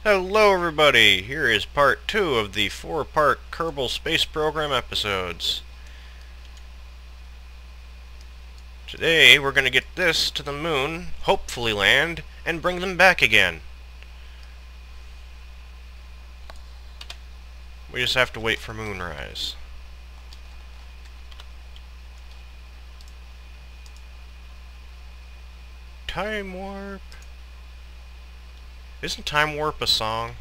Hello everybody! Here is part 2 of the 4-part Kerbal Space Program episodes. Today we're going to get this to the moon, hopefully land, and bring them back again. We just have to wait for moonrise. Time warp. Isn't Time Warp a song?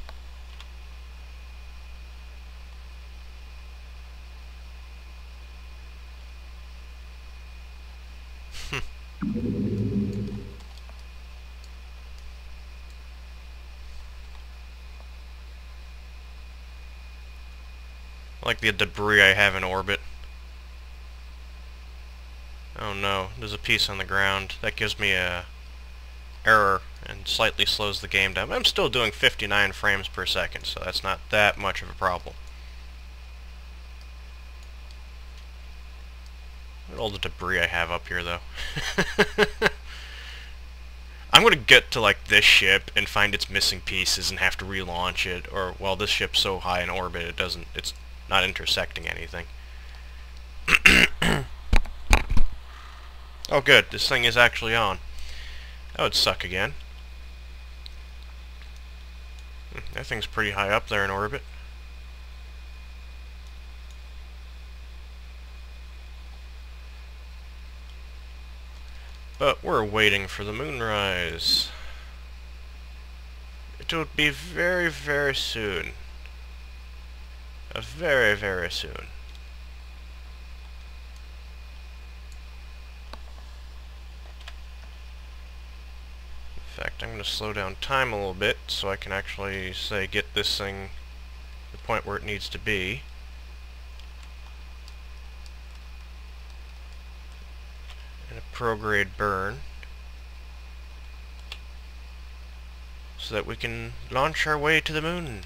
Like the debris I have in orbit. Oh no, there's a piece on the ground. That gives me a error and slightly slows the game down. I'm still doing 59 frames per second, so that's not that much of a problem. Look at all the debris I have up here, though. I'm gonna get to, like, this ship and find its missing pieces and have to relaunch it, or, well, this ship's so high in orbit it's not intersecting anything. Oh good, this thing is actually on. That would suck again. That thing's pretty high up there in orbit. But we're waiting for the moonrise. It will be very, very soon. Very, very soon. In fact, I'm going to slow down time a little bit so I can actually, say, get this thing to the point where it needs to be. And a prograde burn. So that we can launch our way to the moon.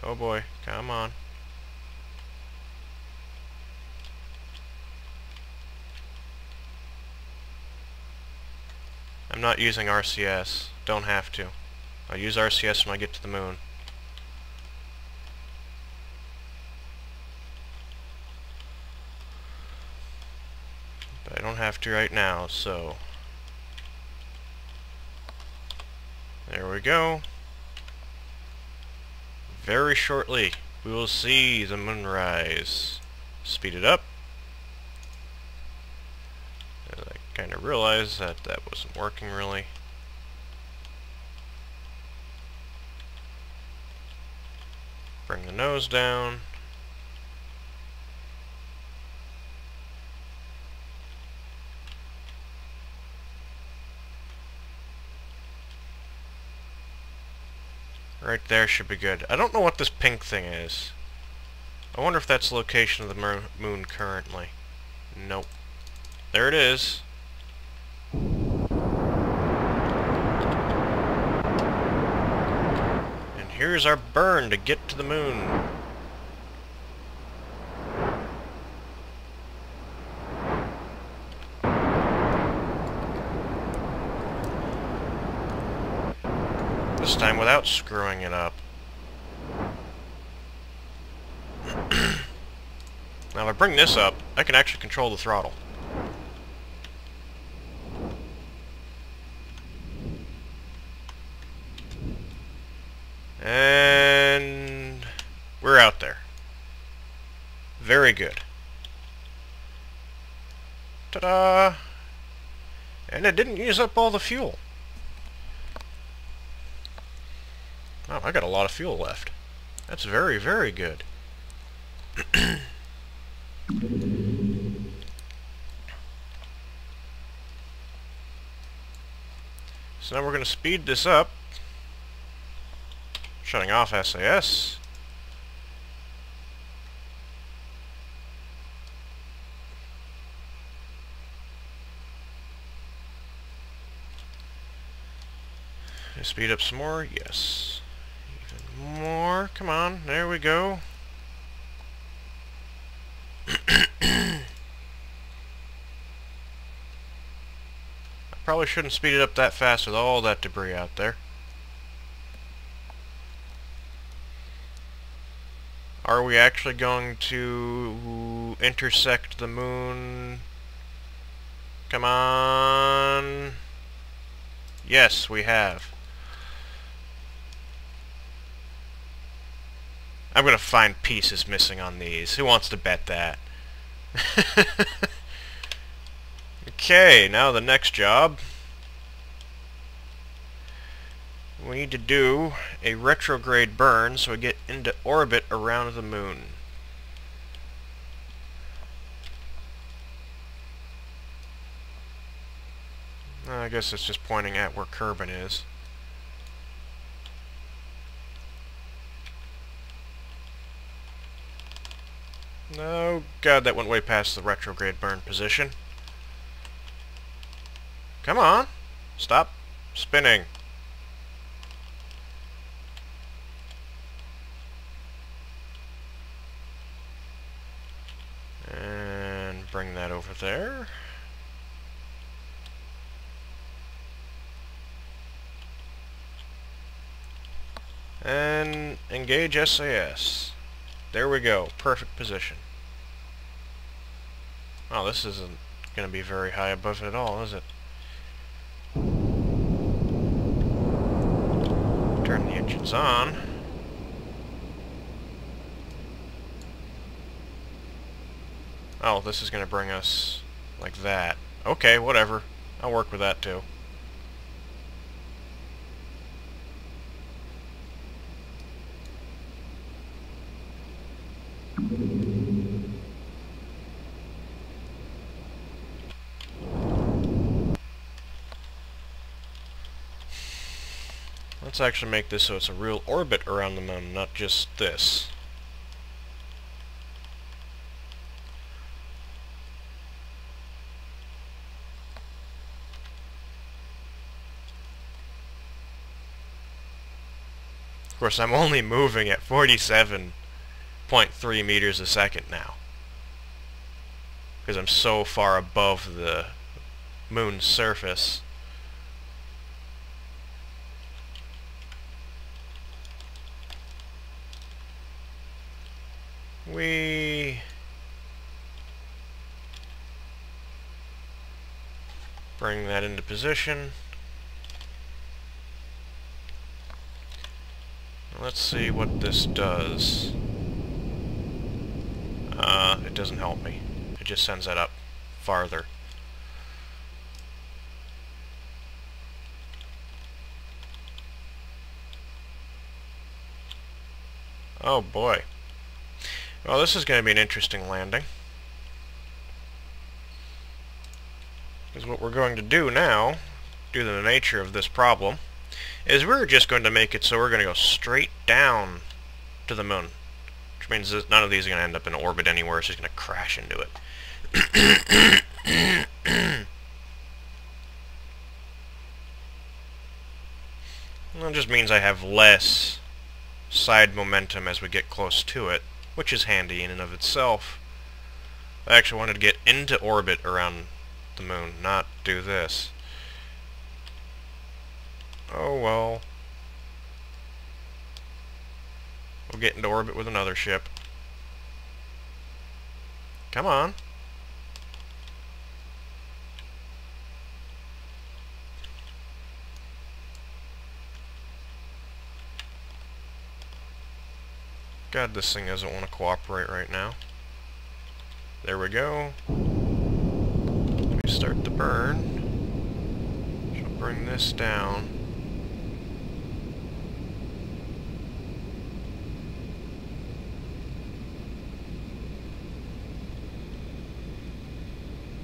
Oh boy, come on. I'm not using RCS. Don't have to. I'll use RCS when I get to the moon. But I don't have to right now, so... There we go. Very shortly, we will see the moonrise. Speed it up. As I kind of realized that that wasn't working really. Bring the nose down. Right there should be good. I don't know what this pink thing is. I wonder if that's the location of the moon currently. Nope. There it is. And here's our burn to get to the moon. This time without screwing it up. Now if I bring this up, I can actually control the throttle. And we're out there. Very good. Ta-da! And it didn't use up all the fuel. Oh, I got a lot of fuel left. That's very, very good. So now we're going to speed this up. Shutting off SAS. Speed up some more? Yes. Even more. Come on. There we go. I probably shouldn't speed it up that fast with all that debris out there. Are we actually going to intersect the moon? Come on. Yes, we have. I'm gonna find pieces missing on these. Who wants to bet that? Okay, now the next job. We need to do a retrograde burn so we get into orbit around the moon. I guess it's just pointing at where Kerbin is. Oh god, that went way past the retrograde burn position. Come on! Stop spinning. And bring that over there. And engage SAS. There we go. Perfect position. Oh, this isn't going to be very high above it at all, is it? Turn the engines on. Oh, this is going to bring us like that. Okay, whatever. I'll work with that too. Let's actually make this so it's a real orbit around the moon, not just this. Of course, I'm only moving at 47.3 meters a second now, because I'm so far above the moon's surface. We bring that into position. Let's see what this does. It doesn't help me. It just sends that up farther. Oh boy. Well, this is going to be an interesting landing. Because what we're going to do now, due to the nature of this problem, is we're just going to make it so we're going to go straight down to the moon. Which means that none of these are going to end up in orbit anywhere, it's just going to crash into it. Well, it just means I have less side momentum as we get close to it, which is handy in and of itself. I actually wanted to get into orbit around the moon, not do this. Oh well. We'll get into orbit with another ship. Come on. God, this thing doesn't want to cooperate right now. There we go. Let me start the burn. She'll bring this down.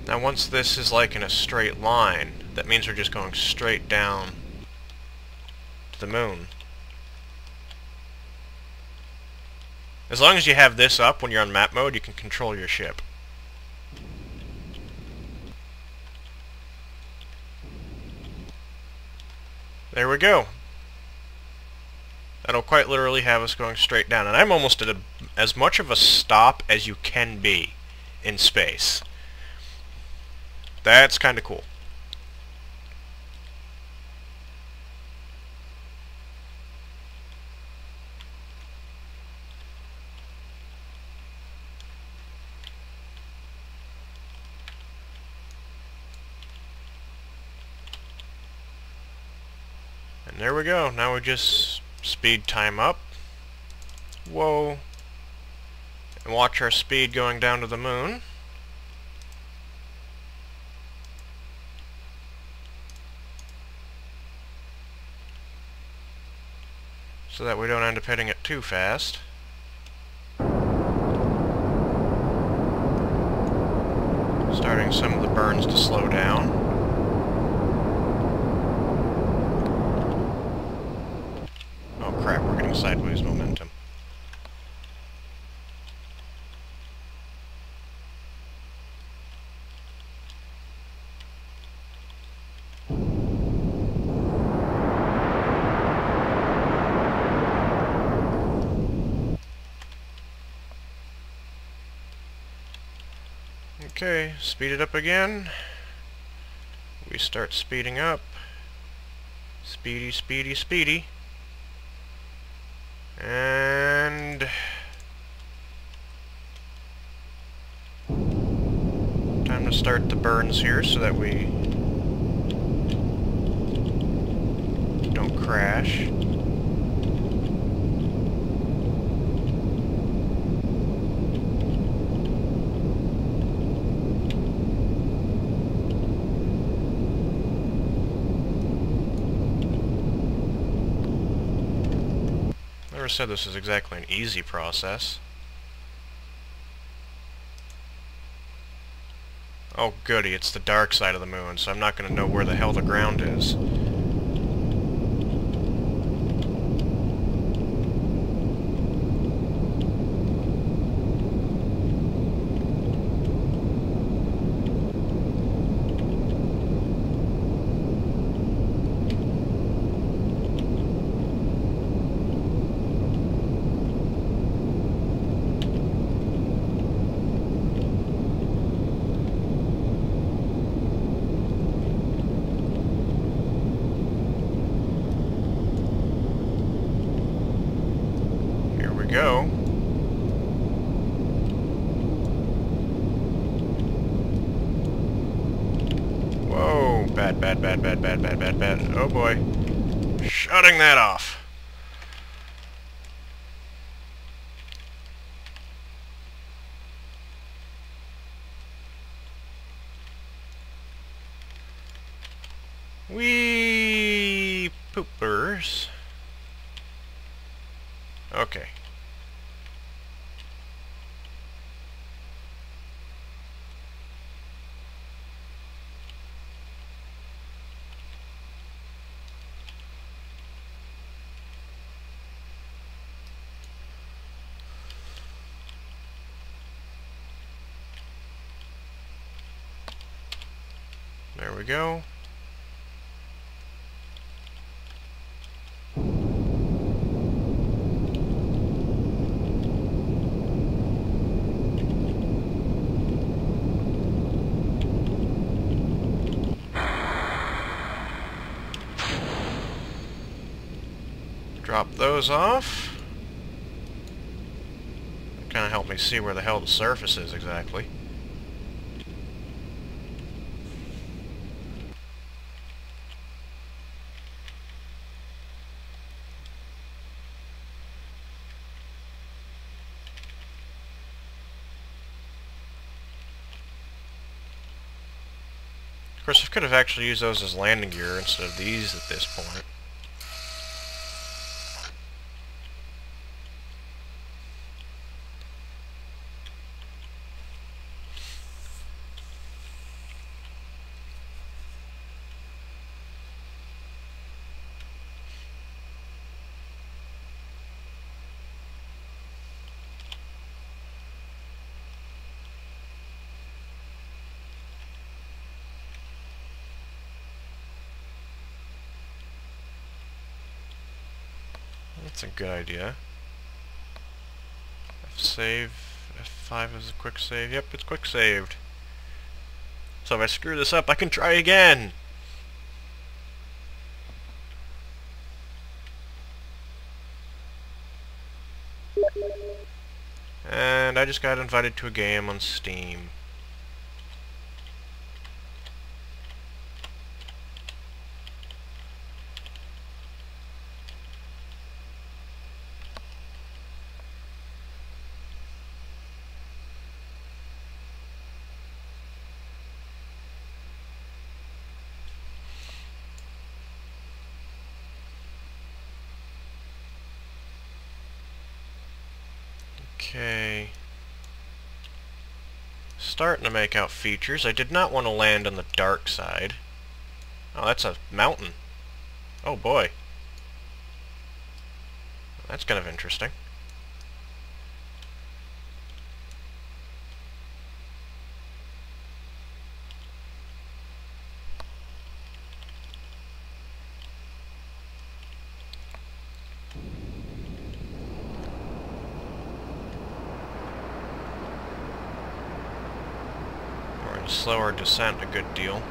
Now once this is like in a straight line, that means we're just going straight down to the moon. As long as you have this up when you're on map mode, you can control your ship. There we go. That'll quite literally have us going straight down. And I'm almost at as much of a stop as you can be. in space. That's kind of cool. And there we go. Now we just speed time up. Whoa. And watch our speed going down to the moon. So that we don't end up hitting it too fast. Starting some of the burns to slow down. Oh crap, we're getting sideways momentum. Okay, speed it up again. We start speeding up. Speedy, speedy, speedy. And time to start the burns here so that we don't crash. Never said this is exactly an easy process. Oh goody, it's the dark side of the moon, so I'm not going to know where the hell the ground is. Go. Whoa, bad, bad, bad, bad, bad, bad, bad, bad. Oh boy. Shutting that off. Wee poopers. Okay. There we go. Drop those off. Kind of help me see where the hell the surface is exactly. Of course, I could have actually used those as landing gear instead of these at this point. That's a good idea. Save F5 is a quick save. Yep, it's quick saved. So if I screw this up, I can try again! And I just got invited to a game on Steam. Okay. Starting to make out features. I did not want to land on the dark side. Oh, that's a mountain. Oh boy. That's kind of interesting. We're going to slow our descent a good deal.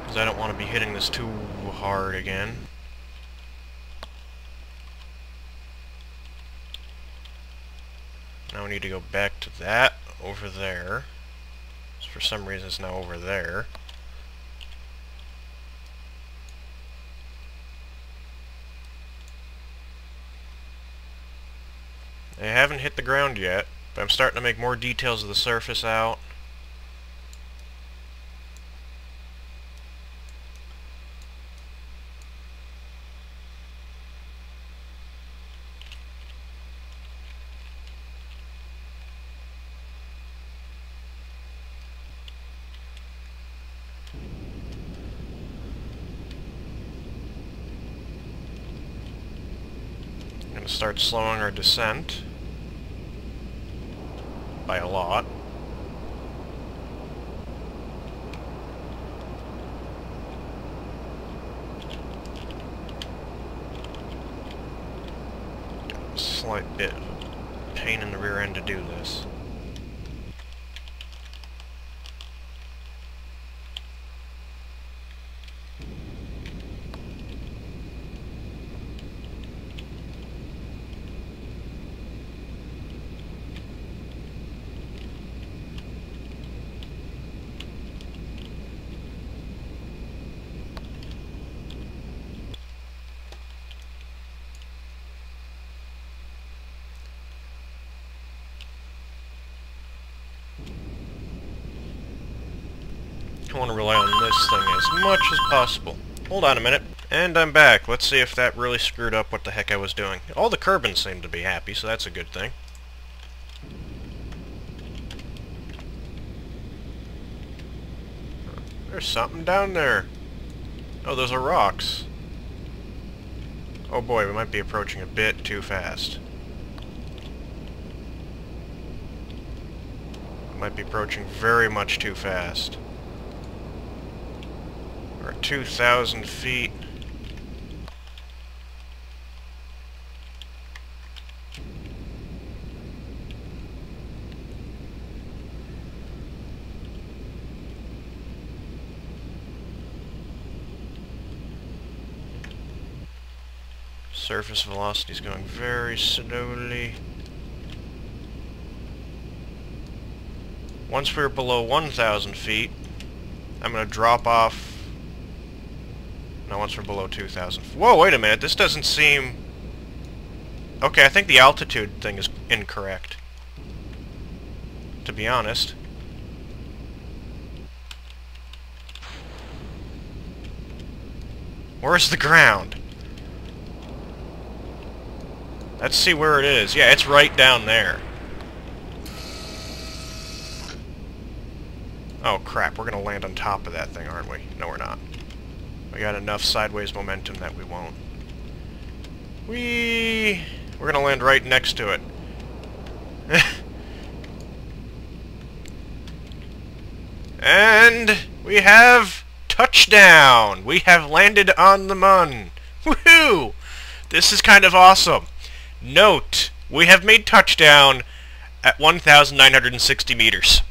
Because I don't want to be hitting this too hard again. Now we need to go back to that over there. So for some reason it's now over there. I haven't hit the ground yet, but I'm starting to make more details of the surface out. I'm going to start slowing our descent by a lot. Got a slight bit of a pain in the rear end to do this. I want to rely on this thing as much as possible. Hold on a minute. And I'm back. Let's see if that really screwed up what the heck I was doing. All the Kerbins seem to be happy, so that's a good thing. There's something down there. Oh, those are rocks. Oh boy, we might be approaching a bit too fast. We might be approaching very much too fast. We're at 2,000 feet. Surface velocity is going very slowly. Once we're below 1,000 feet, I'm going to drop off. Now once we're below 2,000. Whoa, wait a minute, this doesn't seem... Okay, I think the altitude thing is incorrect, to be honest. Where's the ground? Let's see where it is. Yeah, it's right down there. Oh crap, we're gonna land on top of that thing, aren't we? No, we're not. We got enough sideways momentum that we won't. We're gonna land right next to it. And we have Touchdown! We have landed on the Mun! Woohoo! This is kind of awesome. Note, we have made touchdown at 1,960 meters.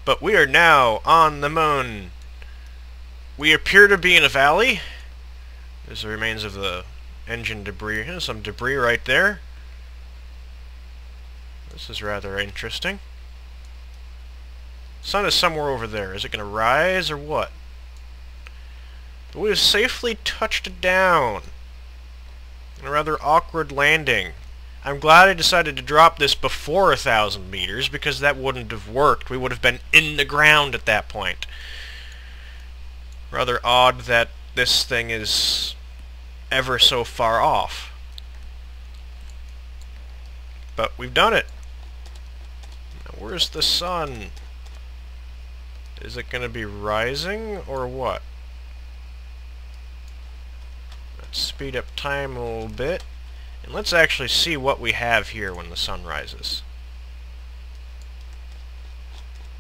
But we are now on the Mun. We appear to be in a valley. There's the remains of the engine debris. There's some debris right there. This is rather interesting. Sun is somewhere over there. Is it going to rise or what? But we have safely touched down. A rather awkward landing. I'm glad I decided to drop this before 1,000 meters, because that wouldn't have worked. We would have been in the ground at that point. Rather odd that this thing is ever so far off. But we've done it. Now, where's the sun? Is it going to be rising or what? Let's speed up time a little bit. And let's actually see what we have here when the sun rises.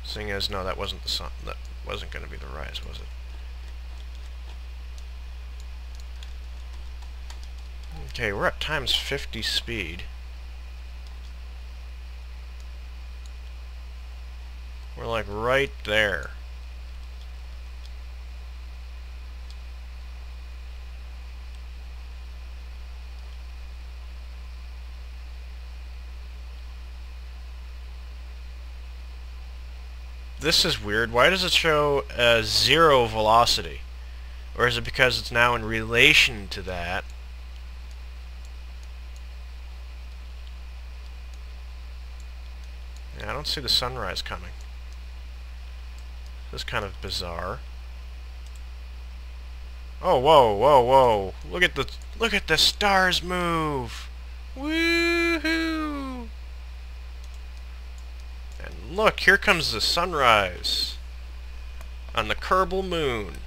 Seeing as, no, that wasn't the sun. That wasn't going to be the rise, was it? Okay, we're at times 50 speed. We're like right there. This is weird. Why does it show 0 velocity? Or is it because it's now in relation to that? Yeah, I don't see the sunrise coming. This is kind of bizarre. Oh, whoa, whoa, whoa! Look at the stars move! Woohoo! And look, here comes the sunrise on the Kerbal Moon.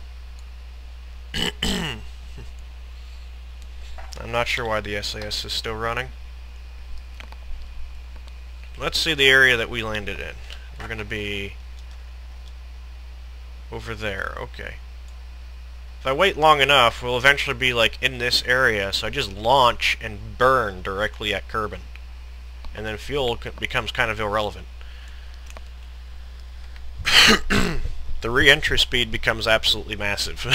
I'm not sure why the SAS is still running. Let's see the area that we landed in. We're going to be over there. Okay. If I wait long enough, we'll eventually be like in this area, so I just launch and burn directly at Kerbin. And then fuel becomes kind of irrelevant. The re-entry speed becomes absolutely massive.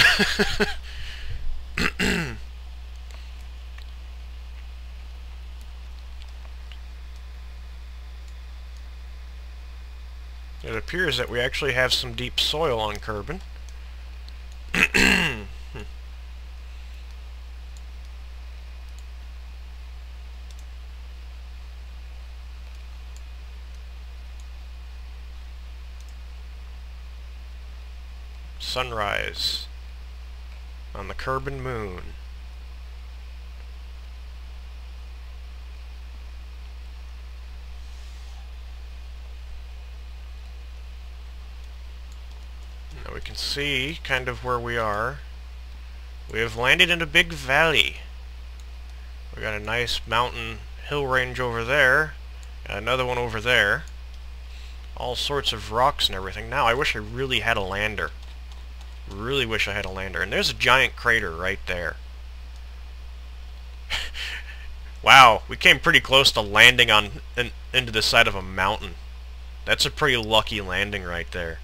It appears that we actually have some deep soil on Kerbin. Sunrise on the Kerbin Moon. Now we can see kind of where we are. We have landed in a big valley. We got a nice mountain hill range over there. Got another one over there. All sorts of rocks and everything. Now I wish I really had a lander. Really wish I had a lander. And there's a giant crater right there. Wow, we came pretty close to landing on into the side of a mountain. That's a pretty lucky landing right there.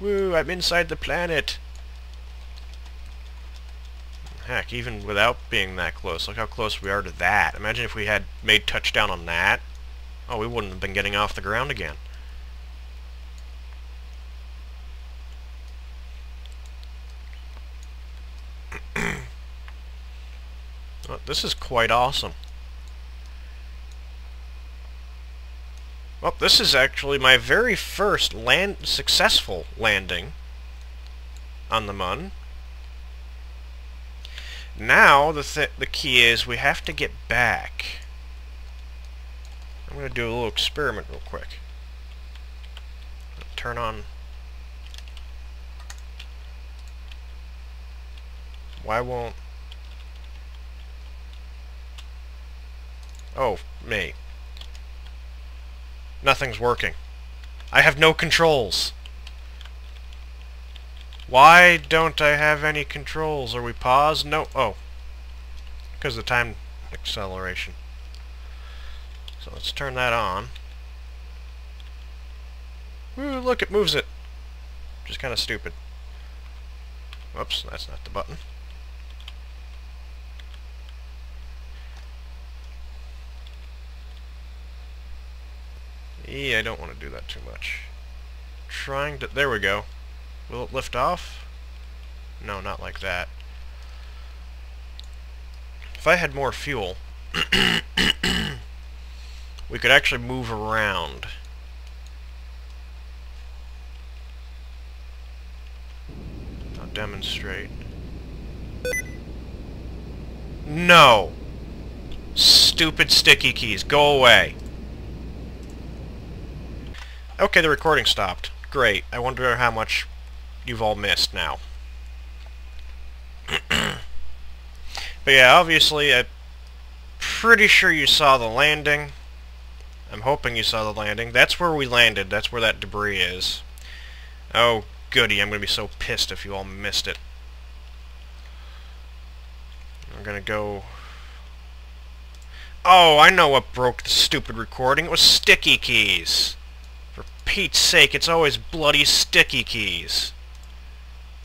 Woo, I'm inside the planet. Heck, even without being that close, look how close we are to that. Imagine if we had made touchdown on that. Oh, we wouldn't have been getting off the ground again. Oh, this is quite awesome. Well, this is actually my very first successful landing on the Mun. Now the key is we have to get back. I'm going to do a little experiment real quick. Turn on. Why won't... Oh, me. Nothing's working. I have no controls. Why don't I have any controls? Are we paused? No. Oh. Because of the time acceleration. So let's turn that on. Ooh, look, it moves it. Just kind of stupid. Whoops, that's not the button. I don't want to do that too much. Trying to... There we go. Will it lift off? No, not like that. If I had more fuel, we could actually move around. I'll demonstrate. No! Stupid sticky keys, go away! Okay, the recording stopped. Great. I wonder how much you've all missed now. But yeah, obviously, I'm pretty sure you saw the landing. I'm hoping you saw the landing. That's where we landed. That's where that debris is. Oh, goody. I'm going to be so pissed if you all missed it. I'm going to go... Oh, I know what broke the stupid recording. It was sticky keys. For Pete's sake, it's always bloody sticky keys.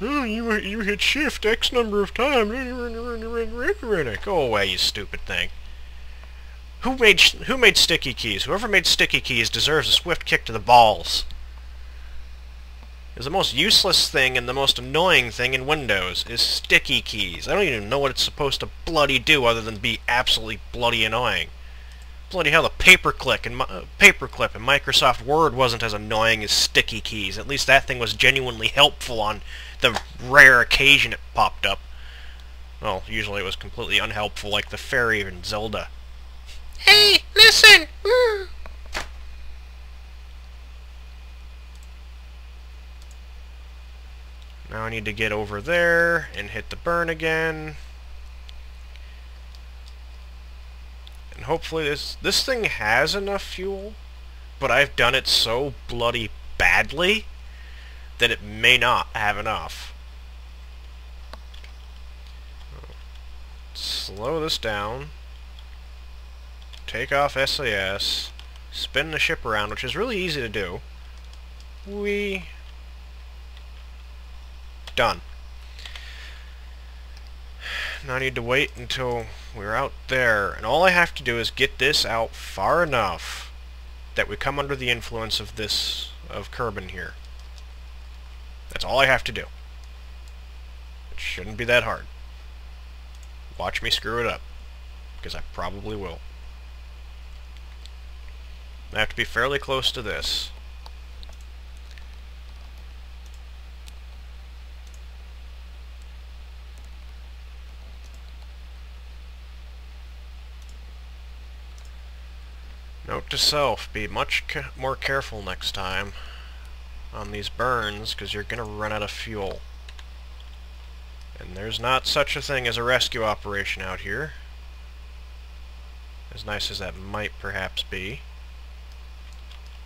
Oh, you hit shift X number of times. Go away, you stupid thing. Who made sticky keys? Whoever made sticky keys deserves a swift kick to the balls. It's the most useless thing and the most annoying thing in Windows is sticky keys. I don't even know what it's supposed to bloody do other than be absolutely bloody annoying. Bloody hell, the paperclip in Microsoft Word wasn't as annoying as sticky keys. At least that thing was genuinely helpful on the rare occasion it popped up. Well, usually it was completely unhelpful, like the fairy in Zelda. Hey, listen! Now I need to get over there and hit the burn again. And hopefully this thing has enough fuel, but I've done it so bloody badly that it may not have enough. Slow this down. Take off SAS. Spin the ship around, which is really easy to do. Done. Now I need to wait until we're out there, and all I have to do is get this out far enough that we come under the influence of Kerbin here. That's all I have to do. It shouldn't be that hard. Watch me screw it up, because I probably will. I have to be fairly close to this. Note to self, be much more careful next time on these burns, because you're going to run out of fuel. And there's not such a thing as a rescue operation out here. As nice as that might perhaps be.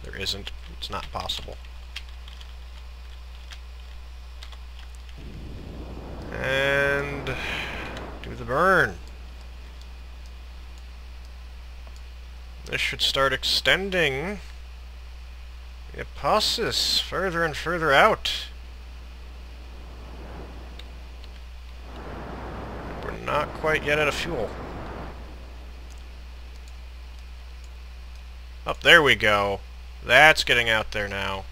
There isn't. It's not possible. And do the burn. This should start extending the apophysis further and further out. We're not quite yet out of fuel. Up there we go. That's getting out there now.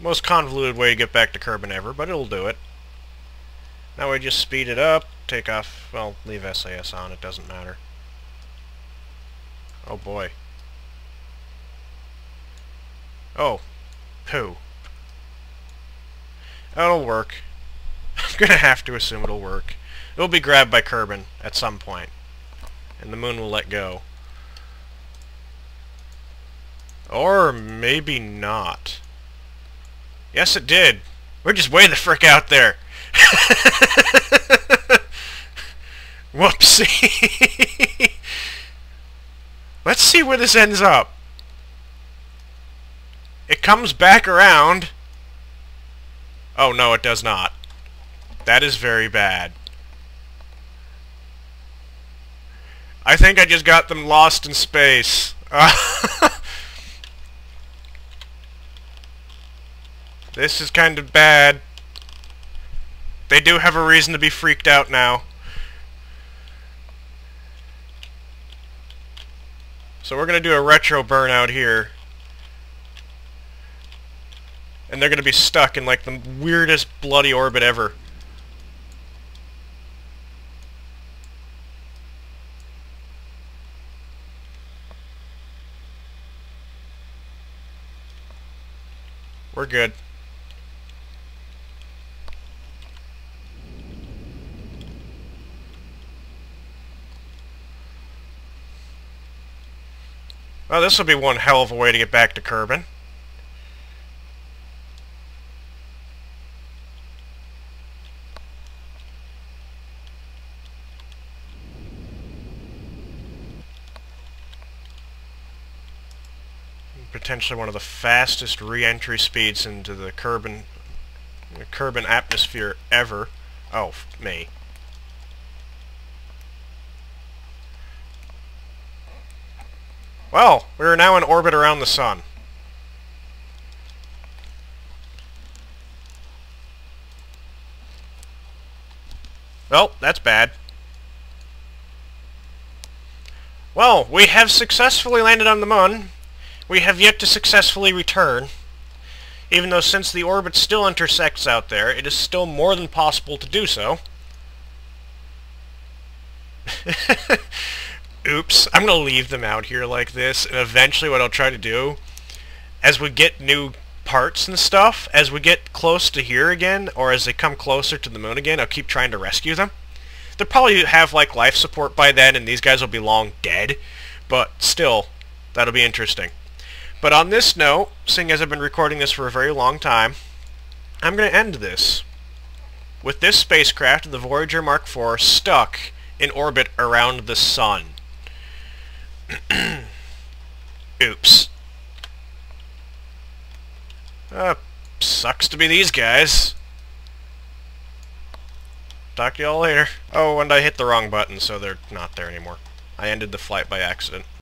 Most convoluted way to get back to Kerbin ever, but it'll do it. Now we just speed it up, take off, well, leave SAS on, it doesn't matter. Oh boy. Oh. Poo. That'll work. I'm gonna have to assume it'll work. It'll be grabbed by Kerbin at some point, and the moon will let go. Or maybe not. Yes, it did. We're just way the frick out there. Whoopsie! Let's see where this ends up. It comes back around. Oh no, it does not. That is very bad. I think I just got them lost in space. This is kind of bad. They do have a reason to be freaked out now. So we're going to do a retro burnout here. And they're going to be stuck in like the weirdest bloody orbit ever. We're good. Well, this will be one hell of a way to get back to Kerbin. Potentially one of the fastest re-entry speeds into the Kerbin atmosphere ever. Oh, me. Well, we are now in orbit around the Sun. Well, that's bad. Well, we have successfully landed on the Moon. We have yet to successfully return. Even though since the orbit still intersects out there, it is still more than possible to do so. Oops, I'm going to leave them out here like this, and eventually what I'll try to do, as we get new parts and stuff, as we get close to here again, or as they come closer to the Moon again, I'll keep trying to rescue them. They'll probably have, like, life support by then, and these guys will be long dead, but still, that'll be interesting. But on this note, seeing as I've been recording this for a very long time, I'm going to end this with this spacecraft, the Voyager Mark IV, stuck in orbit around the Sun. Oops. Sucks to be these guys. Talk to y'all later. Oh, and I hit the wrong button, so they're not there anymore. I ended the flight by accident.